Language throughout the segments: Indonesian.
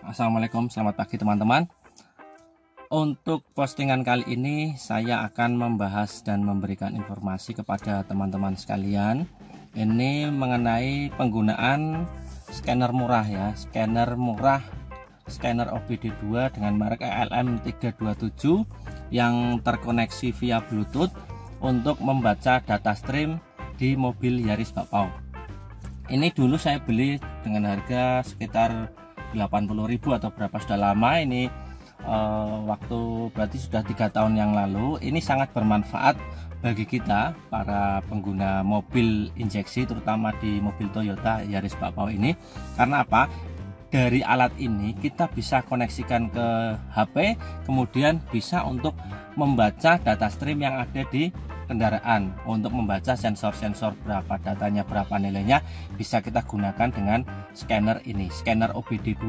Assalamualaikum, selamat pagi teman-teman. Untuk postingan kali ini saya akan membahas dan memberikan informasi kepada teman-teman sekalian. Ini mengenai penggunaan scanner murah ya, scanner murah, scanner OBD2 dengan merek ELM327 yang terkoneksi via Bluetooth untuk membaca data stream di mobil Yaris Bakpao. Ini dulu saya beli dengan harga sekitar 80.000 atau berapa, sudah lama ini, waktu berarti sudah 3 tahun yang lalu. Ini sangat bermanfaat bagi kita para pengguna mobil injeksi, terutama di mobil Toyota Yaris Bakpao ini. Karena apa? Dari alat ini kita bisa koneksikan ke HP, kemudian bisa untuk membaca data stream yang ada di kendaraan. Untuk membaca sensor-sensor berapa datanya, berapa nilainya, bisa kita gunakan dengan scanner ini, scanner OBD2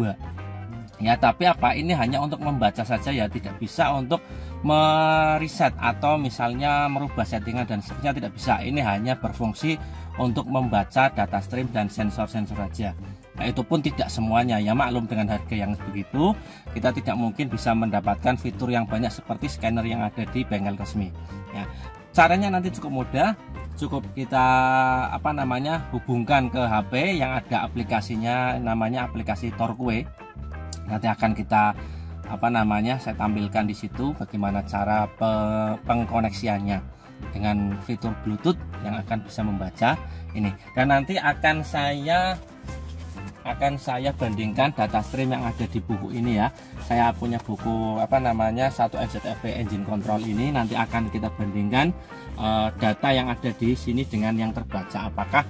ya. Tapi apa, ini hanya untuk membaca saja ya, tidak bisa untuk mereset atau misalnya merubah settingan dan seterusnya, tidak bisa. Ini hanya berfungsi untuk membaca data stream dan sensor-sensor saja. Nah, itu pun tidak semuanya ya, maklum dengan harga yang begitu kita tidak mungkin bisa mendapatkan fitur yang banyak seperti scanner yang ada di bengkel resmi ya. Caranya nanti cukup mudah, cukup kita hubungkan ke HP yang ada aplikasinya, namanya aplikasi Torque. Nanti akan kita saya tampilkan di situ bagaimana cara pengkoneksiannya dengan fitur Bluetooth yang akan bisa membaca ini. Dan nanti akan saya bandingkan data stream yang ada di buku ini ya. Saya punya buku 1NZFV Engine Control ini. Nanti akan kita bandingkan data yang ada di sini dengan yang terbaca. Apakah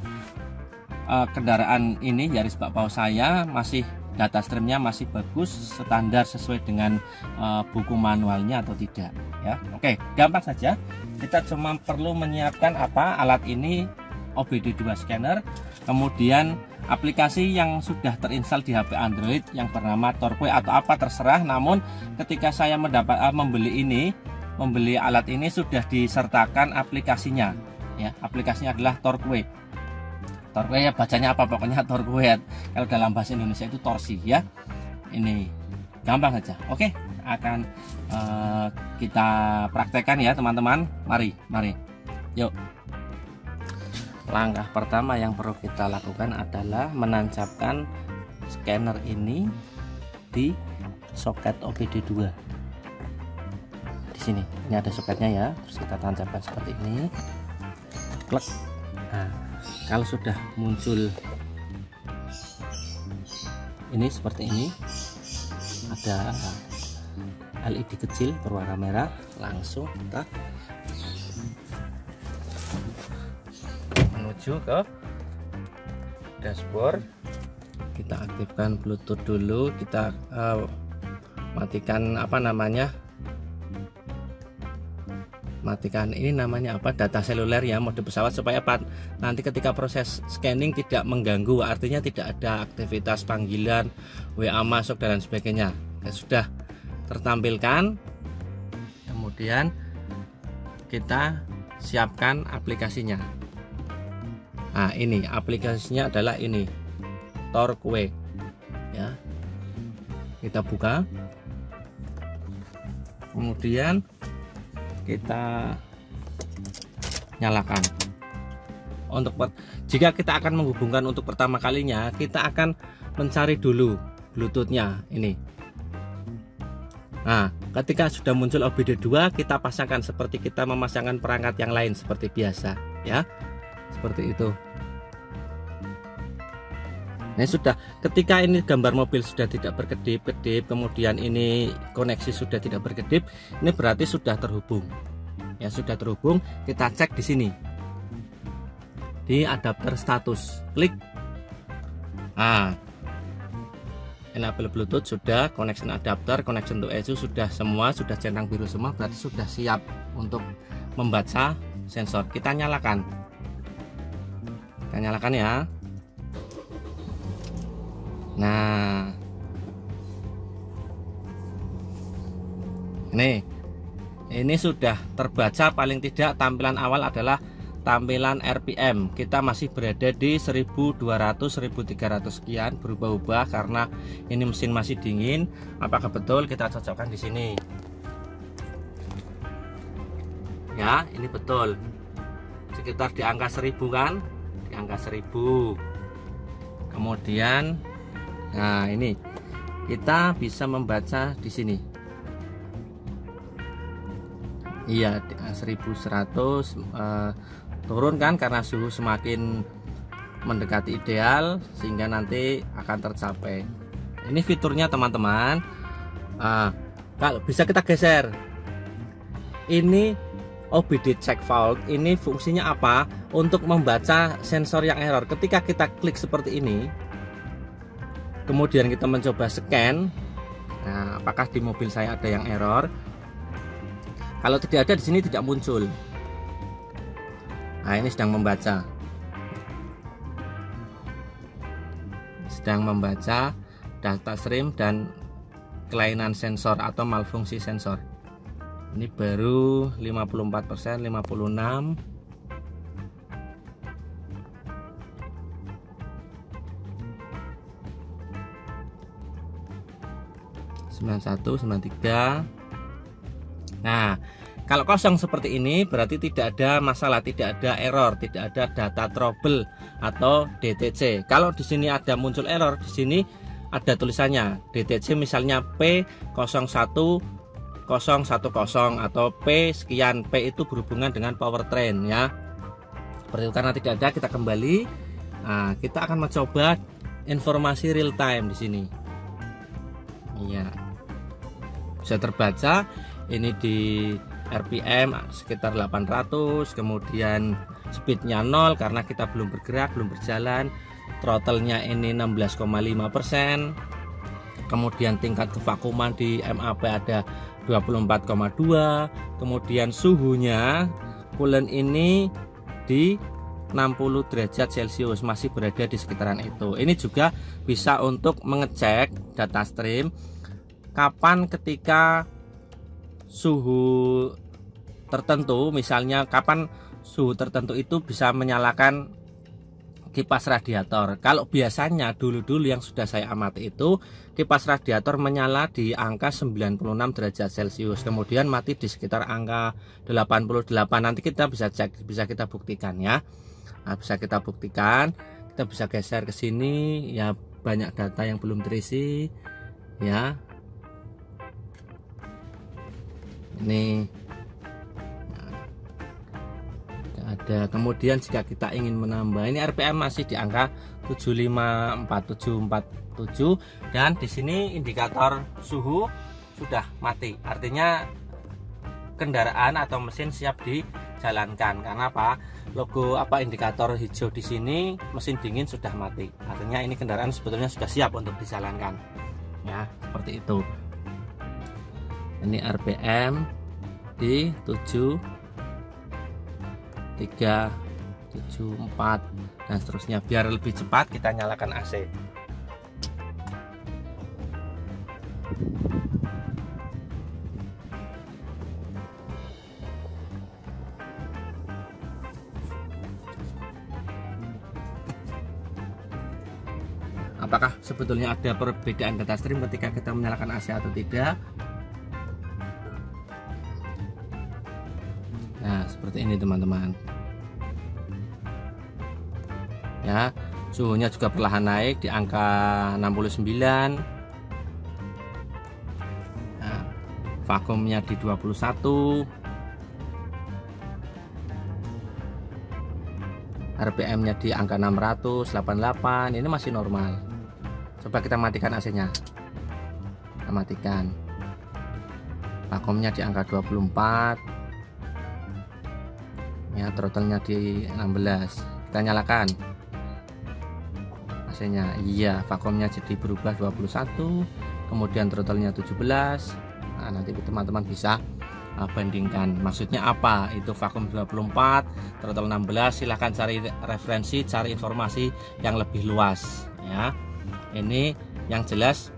kendaraan ini Yaris Bakpao saya masih data streamnya masih bagus, standar sesuai dengan buku manualnya atau tidak ya. Oke, gampang saja. Kita cuma perlu menyiapkan alat ini, OBD2 scanner, kemudian aplikasi yang sudah terinstal di HP Android yang bernama Torque atau apa terserah. Namun ketika saya membeli alat ini sudah disertakan aplikasinya ya. Aplikasinya adalah Torque. Torque ya, bacanya apa pokoknya Torque. Kalau dalam bahasa Indonesia itu torsi ya. Ini gampang saja. Oke, akan kita praktekkan ya teman-teman. Mari yuk. Langkah pertama yang perlu kita lakukan adalah menancapkan scanner ini di soket OBD2. Di sini, ini ada soketnya ya. Terus kita tancapkan seperti ini. Klik. Nah, kalau sudah muncul ini seperti ini, ada LED kecil berwarna merah, langsung kita menuju ke dashboard. Kita aktifkan Bluetooth dulu, kita matikan matikan ini namanya data seluler ya, mode pesawat, supaya nanti ketika proses scanning tidak mengganggu, artinya tidak ada aktivitas panggilan WA masuk dan sebagainya. Sudah tertampilkan, kemudian kita siapkan aplikasinya. Nah, ini aplikasinya adalah ini Torque ya. Kita buka, kemudian kita nyalakan. Jika kita akan menghubungkan untuk pertama kalinya, kita akan mencari dulu Bluetoothnya ini. Nah, ketika sudah muncul OBD2, kita pasangkan seperti kita memasangkan perangkat yang lain seperti biasa ya, seperti itu. Nah, sudah, ketika ini gambar mobil sudah tidak berkedip-kedip, kemudian ini koneksi sudah tidak berkedip, ini berarti sudah terhubung ya, sudah terhubung. Kita cek di sini di adapter status, klik. Nah, enable Bluetooth sudah, connection adapter, connection to ECU sudah, semua sudah centang biru semua, berarti sudah siap untuk membaca sensor. Kita nyalakan ya. Nah, ini sudah terbaca, paling tidak tampilan awal adalah tampilan RPM. Kita masih berada di 1200-1300 sekian, berubah-ubah karena ini mesin masih dingin. Apakah betul? Kita cocokkan di sini. Ya, ini betul. Sekitar di angka 1000 kan? Di angka 1000. Kemudian nah ini kita bisa membaca di sini. Iya, 1100 turun kan karena suhu semakin mendekati ideal sehingga nanti akan tercapai. Ini fiturnya teman-teman. Kalau bisa kita geser. Ini OBD check fault. Ini fungsinya apa? Untuk membaca sensor yang error. Ketika kita klik seperti ini, kemudian kita mencoba scan. Nah, apakah di mobil saya ada yang error? Kalau tidak ada, di sini tidak muncul. Nah, ini sedang membaca. Sedang membaca data stream dan kelainan sensor atau malfungsi sensor. Ini baru 54%, 56. Nah, kalau kosong seperti ini berarti tidak ada masalah, tidak ada error, tidak ada data trouble atau DTC. Kalau di sini ada muncul error, di sini ada tulisannya DTC, misalnya P01010 atau P sekian. P itu berhubungan dengan powertrain ya. Seperti itu, karena tidak ada, kita kembali. Nah, kita akan mencoba informasi real time di sini. Iya. Bisa terbaca ini di RPM sekitar 800, kemudian speednya 0 karena kita belum bergerak, belum berjalan. Throttle-nya ini 16,5%. Kemudian tingkat kevakuman di MAP ada 24,2. Kemudian suhunya coolant ini di 60 derajat Celcius, masih berada di sekitaran itu. Ini juga bisa untuk mengecek data stream kapan ketika suhu tertentu, misalnya kapan suhu tertentu itu bisa menyalakan kipas radiator. Kalau biasanya dulu-dulu yang sudah saya amati itu kipas radiator menyala di angka 96 derajat Celcius, kemudian mati di sekitar angka 88. Nanti kita bisa cek, bisa kita buktikan ya. Nah, bisa kita buktikan, kita bisa geser ke sini ya, banyak data yang belum terisi ya. Ini ada. Kemudian jika kita ingin menambah, ini RPM masih di angka 754,747 dan di sini indikator suhu sudah mati. Artinya kendaraan atau mesin siap dijalankan. Karena apa? Logo indikator hijau di sini, mesin dingin sudah mati. Artinya ini kendaraan sebetulnya sudah siap untuk dijalankan. Ya, seperti itu. Ini RPM di 7374 dan seterusnya. Biar lebih cepat kita nyalakan AC. Apakah sebetulnya ada perbedaan data stream ketika kita menyalakan AC atau tidak? Nah, seperti ini teman-teman. Ya, suhunya juga perlahan naik di angka 69. Nah, vakumnya di 21. RPM-nya di angka 688. Ini masih normal. Coba kita matikan AC-nya. Kita matikan. Vakumnya di angka 24. Ya, throttle-nya di 16. Kita nyalakan AC-nya. Iya, vakumnya jadi berubah 21. Kemudian throttle-nya 17. Nah, nanti teman-teman bisa bandingkan maksudnya apa. Itu vakum 24, throttle 16. Silahkan cari referensi, cari informasi yang lebih luas ya. Ini yang jelas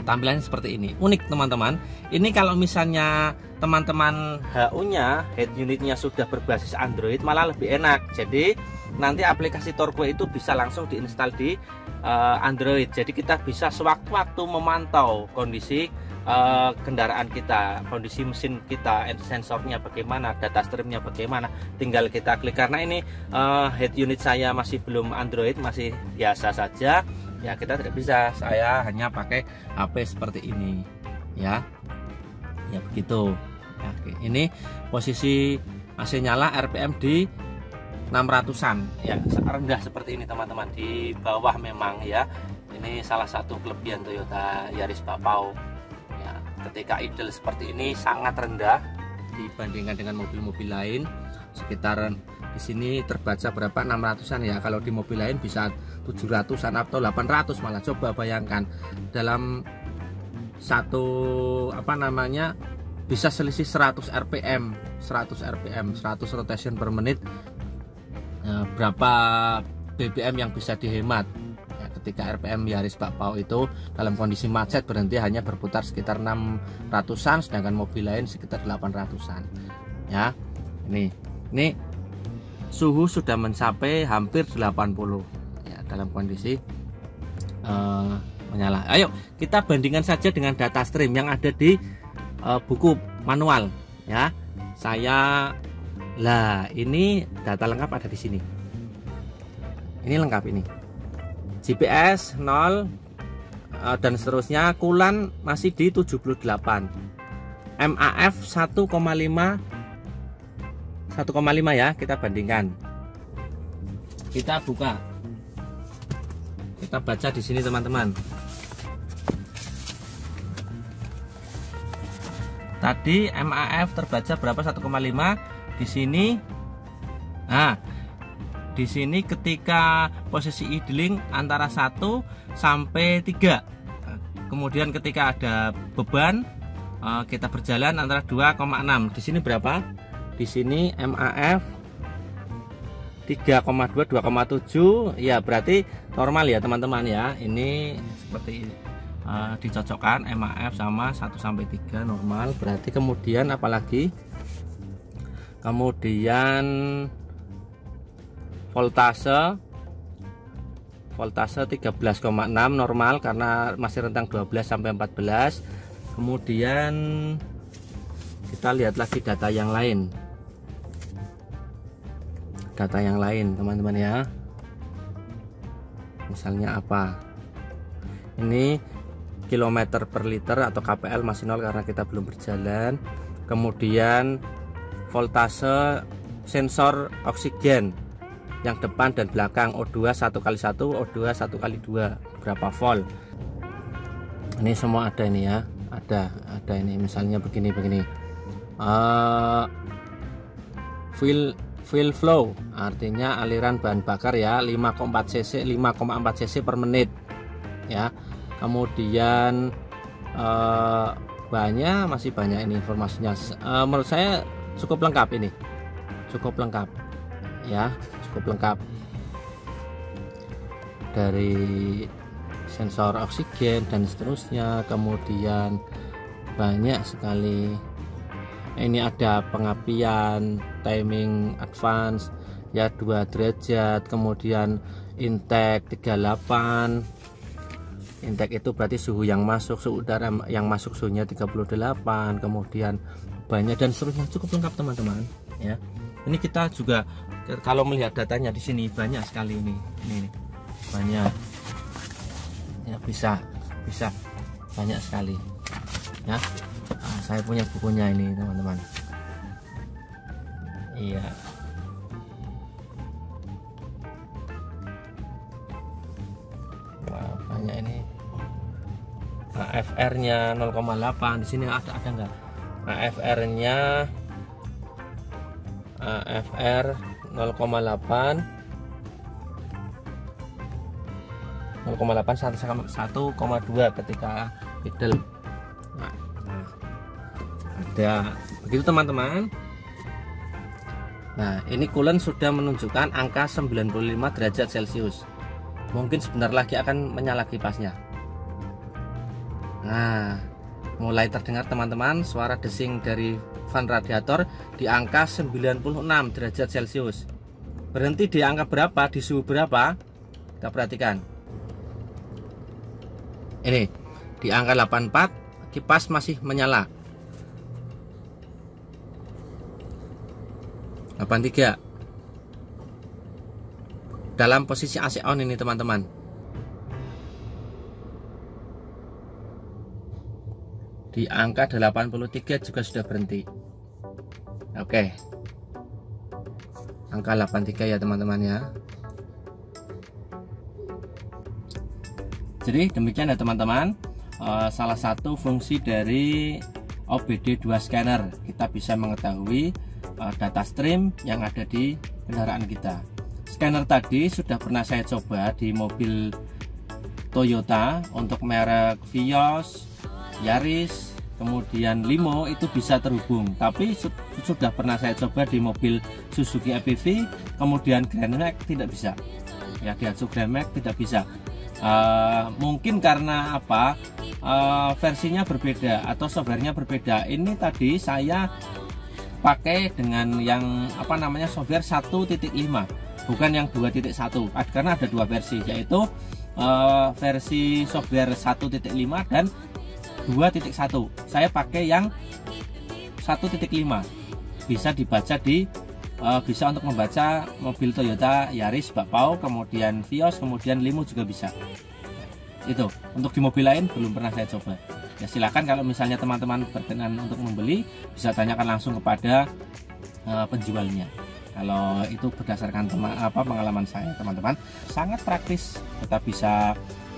tampilannya seperti ini, unik teman-teman. Ini kalau misalnya teman-teman HU-nya, head unitnya sudah berbasis Android, malah lebih enak. Jadi nanti aplikasi Torque itu bisa langsung diinstal di Android. Jadi kita bisa sewaktu-waktu memantau kondisi kendaraan kita, kondisi mesin kita, sensornya bagaimana, data streamnya bagaimana, tinggal kita klik. Karena ini head unit saya masih belum Android, masih biasa saja ya, kita tidak bisa, saya hanya pakai HP seperti ini ya begitu ya. Oke, ini posisi AC nyala, RPM di 600-an ya, rendah seperti ini teman-teman, di bawah memang ya. Ini salah satu kelebihan Toyota Yaris Bapau ya, ketika idle seperti ini sangat rendah dibandingkan dengan mobil-mobil lain. Sekitaran di sini terbaca berapa, 600-an ya, kalau di mobil lain bisa 700-an atau 800 malah. Coba bayangkan dalam satu bisa selisih 100 rpm 100 rotation per menit. Berapa BBM yang bisa dihemat ya, ketika RPM Yaris Bapau itu dalam kondisi macet berhenti hanya berputar sekitar 600-an, sedangkan mobil lain sekitar 800-an ya. Ini suhu sudah mencapai hampir 80 ya, dalam kondisi menyala. Ayo kita bandingkan saja dengan data stream yang ada di buku manual ya. Ini data lengkap ada di sini. Ini lengkap ini. GPS 0 dan seterusnya. Kulan masih di 78. MAF 1,5 ya, kita bandingkan. Kita buka. Kita baca di sini teman-teman. Tadi MAF terbaca berapa? 1,5. Di sini. Nah, di sini ketika posisi idling antara 1 sampai 3. Kemudian ketika ada beban kita berjalan antara 2,6. Di sini berapa? Di sini MAF 3,2, 2,7 ya, berarti normal ya teman-teman ya. Ini seperti dicocokkan MAF sama 1 sampai 3 normal. Berarti kemudian apalagi? Kemudian voltase 13,6 normal karena masih rentang 12 sampai 14. Kemudian kita lihat lagi data yang lain. Data yang lain teman-teman ya. Misalnya apa? Ini kilometer per liter atau KPL masih 0 karena kita belum berjalan. Kemudian voltase sensor oksigen yang depan dan belakang, O2 1x1, O2 1x2 berapa volt. Ini semua ada ini ya, ada ini misalnya begini fuel flow artinya aliran bahan bakar ya, 5,4 cc per menit ya. Kemudian masih banyak ini informasinya. Menurut saya cukup lengkap ini, cukup lengkap ya, cukup lengkap dari sensor oksigen dan seterusnya. Kemudian banyak sekali ini, ada pengapian, timing advance ya 2 derajat, kemudian intake 38. Intake itu berarti suhu yang masuk, suhu udara yang masuk suhunya 38, kemudian banyak dan seterusnya. Cukup lengkap teman-teman ya. Ini kita juga kalau melihat datanya di sini banyak sekali ini banyak ya, bisa banyak sekali ya. Saya punya bukunya ini teman-teman. Iya. Wah, banyak ini. AFR-nya 0,8. Di sini ada enggak? AFR-nya AFR 0,8 1,2 ketika idle. Nah, ada begitu teman-teman. Nah, ini coolant sudah menunjukkan angka 95 derajat Celcius. Mungkin sebentar lagi akan menyala kipasnya. Nah, mulai terdengar teman-teman suara desing dari fan radiator di angka 96 derajat Celcius. Berhenti di angka berapa, di suhu berapa? Kita perhatikan. Ini di angka 84, kipas masih menyala. 83. Dalam posisi AC on ini teman-teman. Di angka 83 juga sudah berhenti. Oke. Angka 83 ya teman-teman ya. Jadi demikian ya teman-teman, salah satu fungsi dari OBD2 scanner, kita bisa mengetahui data stream yang ada di kendaraan kita. Scanner tadi sudah pernah saya coba di mobil Toyota untuk merek Vios, Yaris, kemudian Limo, itu bisa terhubung. Tapi sudah pernah saya coba di mobil Suzuki APV, kemudian Grand Max tidak bisa. Ya, Daihatsu Grand Max tidak bisa. Mungkin karena apa? Versinya berbeda atau softwarenya berbeda. Ini tadi saya pakai dengan yang apa namanya, software 1.5, bukan yang 2.1, karena ada dua versi, yaitu versi software 1.5 dan 2.1. Saya pakai yang 1.5, bisa dibaca di bisa untuk membaca mobil Toyota Yaris, Bakpao, kemudian Vios, kemudian Limo juga bisa. Itu untuk di mobil lain belum pernah saya coba. Ya silakan kalau misalnya teman-teman berkenan untuk membeli, bisa tanyakan langsung kepada penjualnya. Kalau itu berdasarkan pengalaman saya teman-teman, sangat praktis. Kita bisa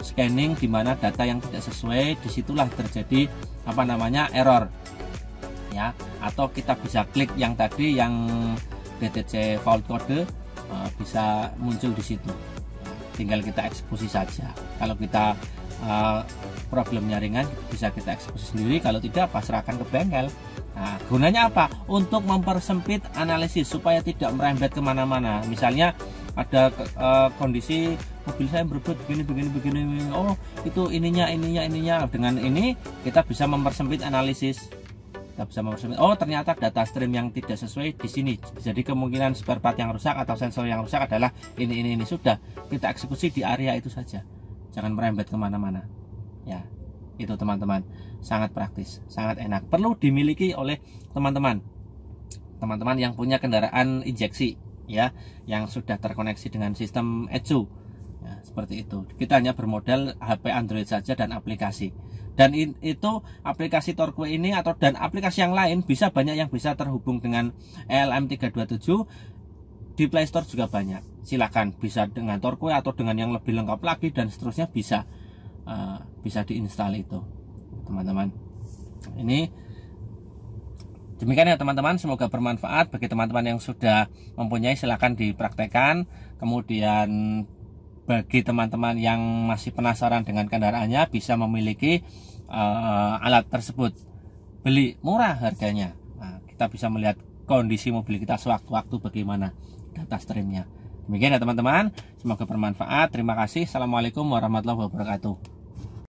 scanning di mana data yang tidak sesuai, disitulah terjadi apa namanya, error ya, atau kita bisa klik yang tadi yang DTC fault code, bisa muncul di situ. Tinggal kita eksekusi saja. Kalau kita problemnya ringan, bisa kita eksekusi sendiri. Kalau tidak, pasrahkan ke bengkel. Nah, gunanya apa? Untuk mempersempit analisis supaya tidak merembet kemana-mana. Misalnya ada kondisi mobil saya berebut begini. Oh, itu ininya. Dengan ini kita bisa mempersempit analisis. Kita bisa mempersempit. Oh, ternyata data stream yang tidak sesuai di sini. Jadi kemungkinan spare part yang rusak atau sensor yang rusak adalah ini. Sudah kita eksekusi di area itu saja. Jangan merembet kemana-mana. Ya, itu teman-teman, sangat praktis, sangat enak. Perlu dimiliki oleh teman-teman yang punya kendaraan injeksi ya, yang sudah terkoneksi dengan sistem ECU ya, seperti itu. Kita hanya bermodal HP Android saja dan aplikasi, dan itu aplikasi Torque ini dan aplikasi yang lain bisa banyak yang bisa terhubung dengan ELM 327. Di Play Store juga banyak. Silakan, bisa dengan Torque atau dengan yang lebih lengkap lagi dan seterusnya, bisa diinstal itu teman-teman. Ini demikian ya teman-teman, semoga bermanfaat bagi teman-teman yang sudah mempunyai, silakan dipraktekkan. Kemudian bagi teman-teman yang masih penasaran dengan kendaraannya, bisa memiliki alat tersebut. Beli murah harganya. Nah, kita bisa melihat kondisi mobil kita sewaktu-waktu bagaimana data streamnya. Demikian ya teman-teman, semoga bermanfaat. Terima kasih. Assalamualaikum warahmatullahi wabarakatuh.